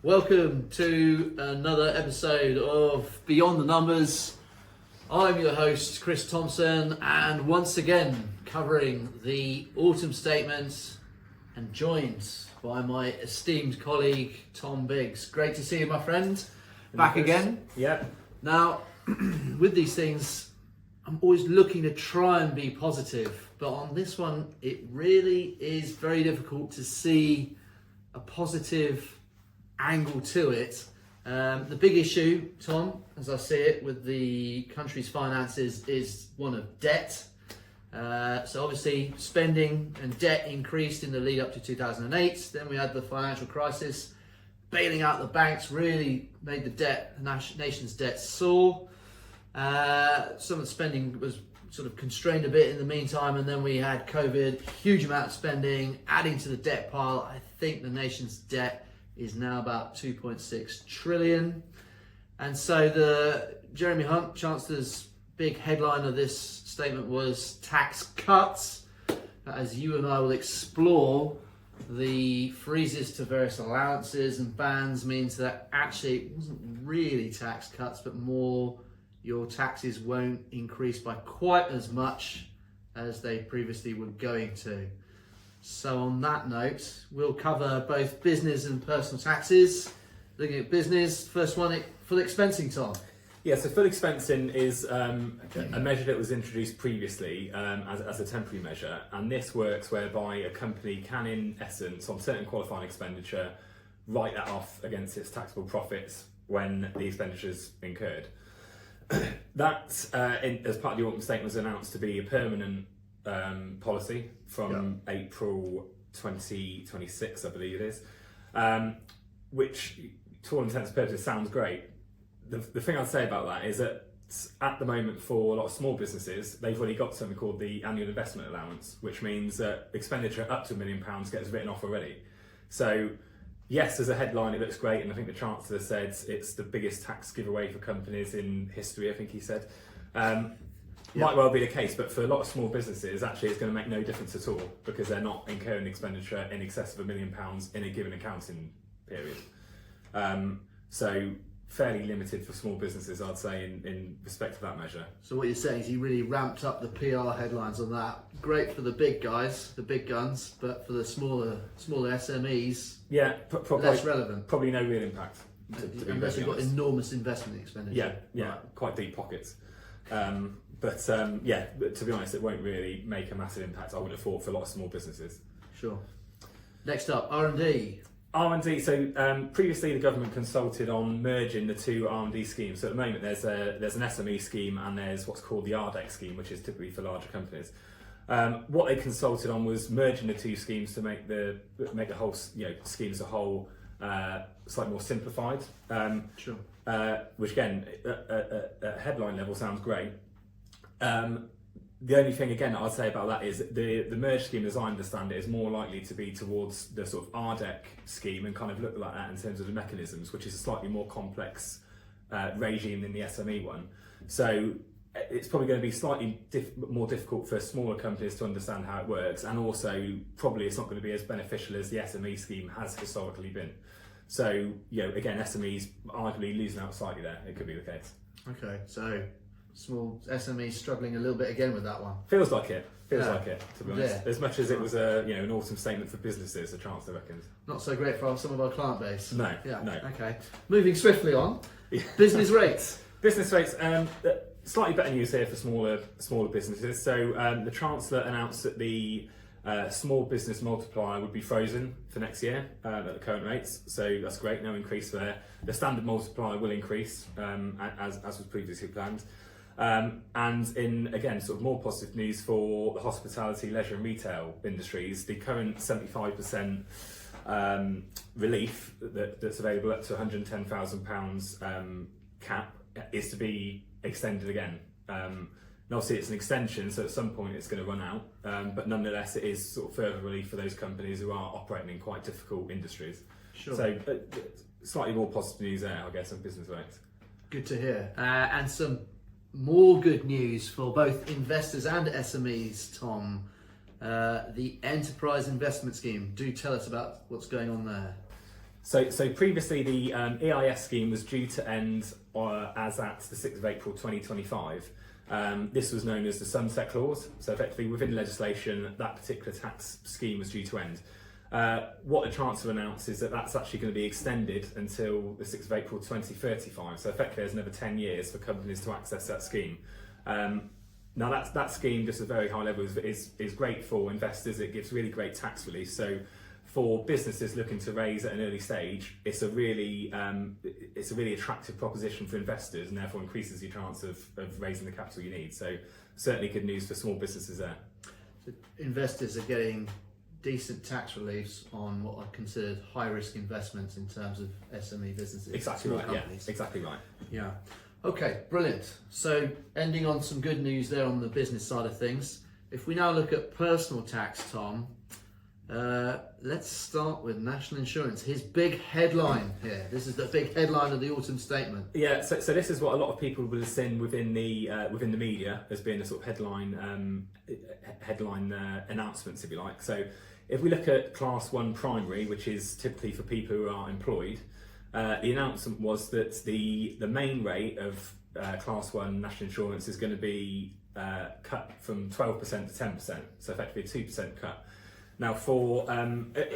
Welcome to another episode of Beyond the Numbers. I'm your host, Chris Thompson, and once again covering the autumn statements and joined by my esteemed colleague, Tom Biggs. Great to see you, my friend. Back again. Yeah. Now, with these things, I'm always looking to try and be positive, but on this one, it really is very difficult to see a positive angle to it. The big issue, Tom, as I see it, with the country's finances is one of debt. So obviously spending and debt increased in the lead up to 2008. Then we had the financial crisis. Bailing out the banks really made the nation's debt soar. Some of the spending was sort of constrained a bit in the meantime, and then we had COVID, huge amount of spending, adding to the debt pile. I think the nation's debt is now about 2.6 trillion. And so the Jeremy Hunt, Chancellor's big headline of this statement was tax cuts. As you and I will explore, the freezes to various allowances and bans means that actually it wasn't really tax cuts, but more your taxes won't increase by quite as much as they previously were going to. So on that note, we'll cover both business and personal taxes. Looking at business, first one, full expensing, Tom. Yeah, so full expensing is a measure that was introduced previously as a temporary measure, and this works whereby a company can, in essence, on certain qualifying expenditure, write that off against its taxable profits when the expenditure's incurred. That, as part of the autumn statement, was announced to be a permanent policy from April 2026, I believe it is, which, to all intents and purposes, sounds great. The thing I'd say about that is that at the moment, for a lot of small businesses, they've already got something called the annual investment allowance, which means that expenditure up to £1 million gets written off already. So yes, as a headline, it looks great, and I think the Chancellor said it's the biggest tax giveaway for companies in history, I think he said. Might well be the case, but for a lot of small businesses, actually it's going to make no difference at all because they're not incurring expenditure in excess of £1 million in a given accounting period. So fairly limited for small businesses, I'd say, in respect to that measure. So what you're saying is he really ramped up the PR headlines on that. Great for the big guys, the big guns, but for the smaller SMEs, yeah, less relevant. Probably no real impact. Unless you've got enormous investment expenditure. Yeah, Right. Quite deep pockets. But to be honest, it won't really make a massive impact, I would have thought, for a lot of small businesses. Sure. Next up, R&D. R&D, so previously the government consulted on merging the two R&D schemes. So at the moment there's an SME scheme and there's what's called the RDEC scheme, which is typically for larger companies. What they consulted on was merging the two schemes to make the whole scheme as a whole slightly more simplified. Sure. Which again, at headline level, sounds great. The only thing again I'd say about that is the merge scheme, as I understand it, is more likely to be towards the sort of RDEC scheme and kind of look like that in terms of the mechanisms, which is a slightly more complex regime than the SME one. So it's probably going to be slightly more difficult for smaller companies to understand how it works, and also probably it's not going to be as beneficial as the SME scheme has historically been. So again, SMEs arguably losing out slightly there. It could be the case. Okay, so small SMEs struggling a little bit again with that one. Feels like it. To be honest. Yeah. As much as it was an autumn statement for businesses, the Chancellor reckons. Not so great for some of our client base. No. Okay. Moving swiftly on. Business rates. Business rates. Slightly better news here for smaller businesses. So the Chancellor announced that the small business multiplier would be frozen for next year at the current rates. So that's great. No increase there. The standard multiplier will increase as was previously planned. And in, again, sort of more positive news for the hospitality, leisure and retail industries, the current 75% relief that's available up to £110,000 cap is to be extended again. And obviously it's an extension, so at some point it's going to run out, but nonetheless it is sort of further relief for those companies who are operating in quite difficult industries. Sure. So slightly more positive news there, I guess, on business rates. Good to hear. And some more good news for both investors and SMEs, Tom. The Enterprise Investment Scheme. Do tell us about what's going on there. So previously the EIS scheme was due to end as at the 6th of April 2025. This was known as the sunset clause. So effectively within legislation, that particular tax scheme was due to end. What the Chancellor announced is that that's actually going to be extended until the 6th of April 2035. So effectively there's another 10 years for companies to access that scheme. Now that scheme, just at a very high level, is great for investors. It gives really great tax relief. So for businesses looking to raise at an early stage, it's a really attractive proposition for investors, and therefore increases your chance of raising the capital you need. So certainly good news for small businesses there. So investors are getting decent tax reliefs on what are considered high risk investments in terms of SME businesses. Exactly right. Companies. Yeah, exactly right. Yeah. Okay, brilliant. So ending on some good news there on the business side of things. If we now look at personal tax, Tom, let's start with national insurance. His big headline here. This is the big headline of the autumn statement. Yeah. So this is what a lot of people will have seen within the media as being a sort of headline announcements, if you like. So if we look at Class 1 primary, which is typically for people who are employed, the announcement was that the main rate of Class 1 national insurance is going to be cut from 12% to 10%, so effectively a 2% cut. Now,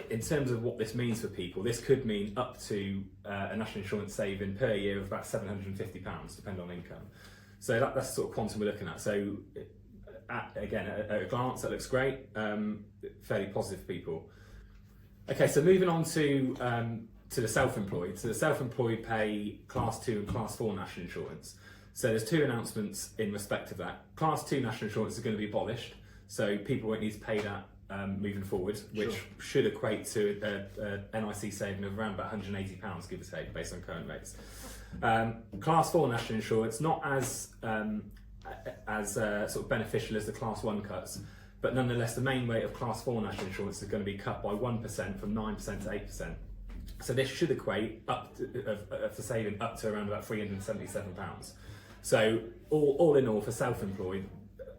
in terms of what this means for people, this could mean up to a national insurance saving per year of about £750, depending on income. So that's the sort of quantum we're looking at. So at a glance, that looks great, fairly positive for people. Okay, so moving on to the self-employed. So the self-employed pay Class 2 and Class 4 national insurance. So there's two announcements in respect of that. Class 2 national insurance is going to be abolished, so people won't need to pay that moving forward, which should equate to a NIC saving of around about £180, give or take, based on current rates. Class 4 national insurance, not as sort of beneficial as the Class 1 cuts, but nonetheless the main rate of Class 4 national insurance is going to be cut by 1% from 9% to 8%. So this should equate up to saving up to around about £377. So all in all, for self-employed,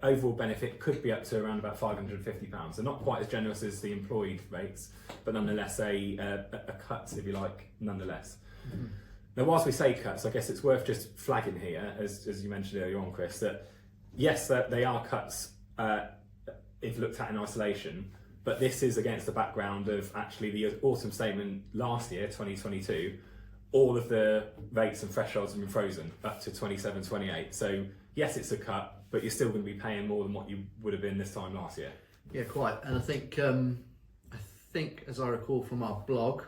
overall benefit could be up to around about £550. So not quite as generous as the employed rates, but nonetheless a cut, if you like, nonetheless. Mm-hmm. Now, whilst we say cuts, I guess it's worth just flagging here, as you mentioned earlier on, Chris, that yes, that they are cuts if looked at in isolation, but this is against the background of actually the autumn statement last year, 2022, all of the rates and thresholds have been frozen up to 27, 28. So yes, it's a cut, but you're still going to be paying more than what you would have been this time last year. Yeah, quite. And I think as I recall from our blog,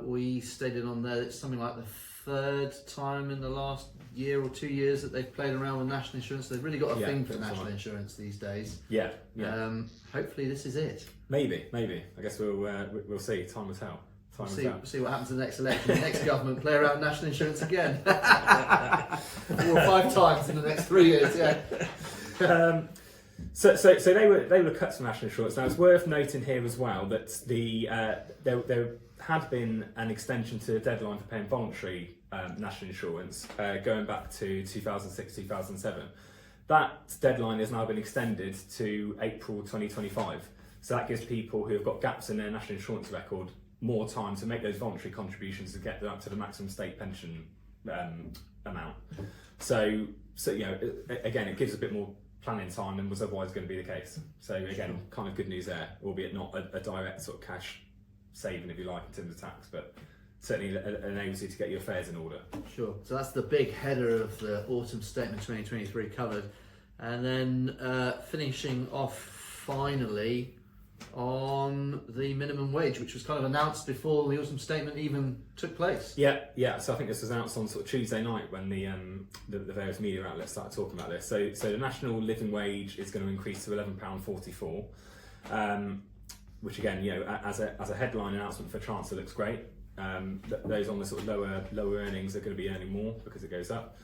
we stated on there that it's something like the third time in the last year or 2 years that they've played around with national insurance. They've really got a thing for national insurance these days. Yeah. Hopefully this is it. Maybe. I guess we'll see. Time will tell. See what happens in the next election. The next government play around national insurance again. 4 or 5 times in the next 3 years. Yeah. So they were cuts from national insurance. Now it's worth noting here as well that there had been an extension to the deadline for paying voluntary national insurance going back to 2006-2007. That deadline has now been extended to April 2025. So that gives people who have got gaps in their national insurance record more time to make those voluntary contributions to get them up to the maximum state pension amount. So again, it gives a bit more planning time than was otherwise going to be the case. So again, kind of good news there, albeit not a direct sort of cash saving, if you like, in terms of tax, but certainly enables you to get your affairs in order. Sure. So that's the big header of the autumn statement 2023 covered, and then finishing off finally on the minimum wage, which was kind of announced before the autumn statement even took place. Yeah. So I think this was announced on sort of Tuesday night when the various media outlets started talking about this. So the national living wage is going to increase to £11.44, which again, as a headline announcement for Chancellor looks great. Those on the sort of lower earnings are going to be earning more because it goes up.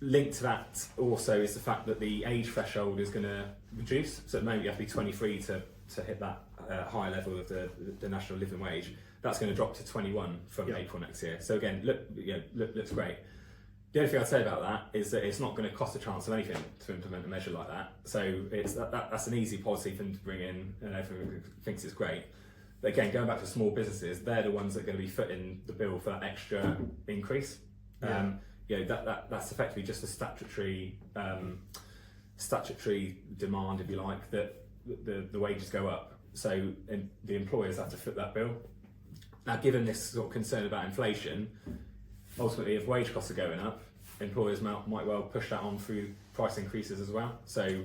Linked to that also is the fact that the age threshold is going to reduce. So at the moment you have to be 23 to hit that higher level of the national living wage. That's going to drop to 21 from April next year. So again, looks great. The only thing I'd say about that is that it's not going to cost the Chancellor anything to implement a measure like that. So that's an easy policy for them to bring in, and everyone thinks it's great. again, going back to small businesses, they're the ones that are going to be footing the bill for that extra increase. That's effectively just a statutory demand, if you like, that the wages go up. So the employers have to foot that bill. Now, given this sort of concern about inflation, ultimately, if wage costs are going up, employers might well push that on through price increases as well. So,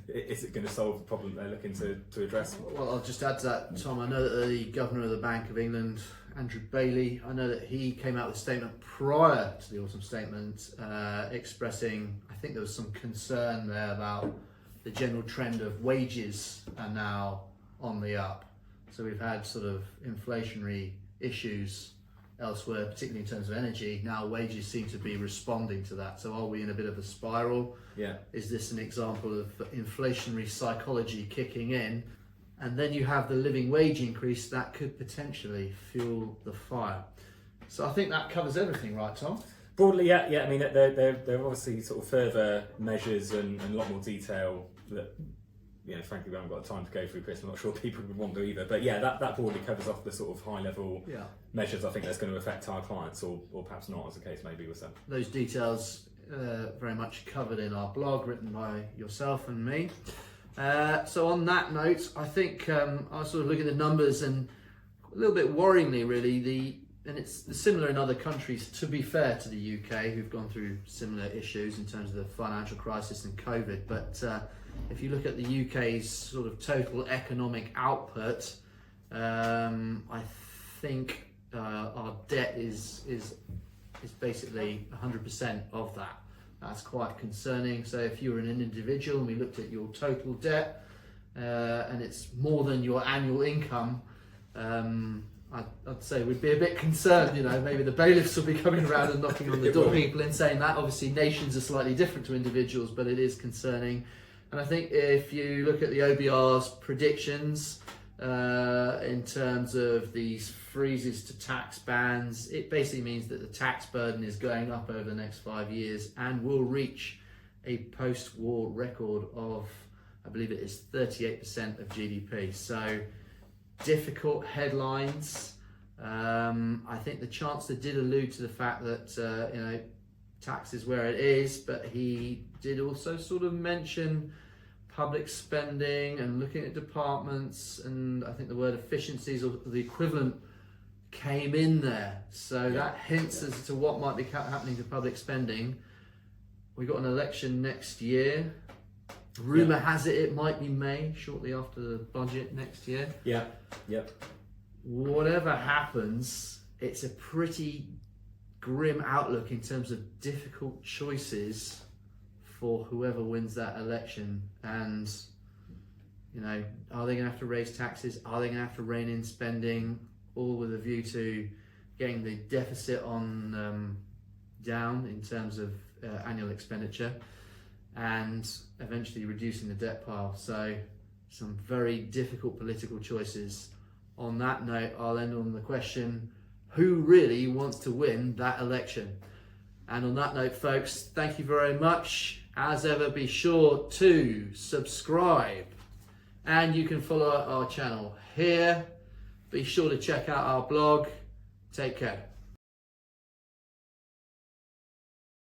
is it going to solve the problem they're looking to address? Well, I'll just add to that, Tom. I know that the Governor of the Bank of England, Andrew Bailey, I know that he came out with a statement prior to the autumn statement expressing, I think there was some concern there about the general trend of wages are now on the up. So we've had sort of inflationary issues elsewhere, particularly in terms of energy. Now wages seem to be responding to that. So are we in a bit of a spiral? Yeah. Is this an example of inflationary psychology kicking in? And then you have the living wage increase that could potentially fuel the fire. So I think that covers everything, right, Tom? Broadly, yeah. I mean, there are obviously sort of further measures and a lot more detail that, frankly, we haven't got time to go through, Chris. I'm not sure people would want to either. But yeah, that broadly covers off the sort of high level measures I think that's going to affect our clients, or perhaps not, as the case may be with some. Those details very much covered in our blog, written by yourself and me. So on that note, I think I was sort of looking at the numbers, and a little bit worryingly, really, and it's similar in other countries, to be fair to the UK, who've gone through similar issues in terms of the financial crisis and COVID. But if you look at the UK's sort of total economic output, I think our debt is basically 100% of that. That's quite concerning. So if you were an individual and we looked at your total debt and it's more than your annual income, I'd say we'd be a bit concerned. Maybe the bailiffs will be coming around and knocking on the door, people, and saying that. Obviously, nations are slightly different to individuals, but it is concerning. And I think if you look at the OBR's predictions in terms of these freezes to tax bans, it basically means that the tax burden is going up over the next 5 years and will reach a post-war record of, I believe it is 38% of GDP. So difficult headlines. I think the Chancellor did allude to the fact that tax is where it is, but he did also sort of mention public spending and looking at departments, and I think the word efficiencies or the equivalent came in there. So that hints as to what might be happening to public spending. We've got an election next year. Rumour has it might be May, shortly after the budget next year. Whatever happens, it's a pretty grim outlook in terms of difficult choices for whoever wins that election. And are they going to have to raise taxes? Are they going to have to rein in spending, all with a view to getting the deficit on down in terms of annual expenditure, and eventually reducing the debt pile? So some very difficult political choices. On that note, I'll end on the question, who really wants to win that election? And on that note, folks, thank you very much. As ever, be sure to subscribe, and you can follow our channel here. Be sure to check out our blog. Take care.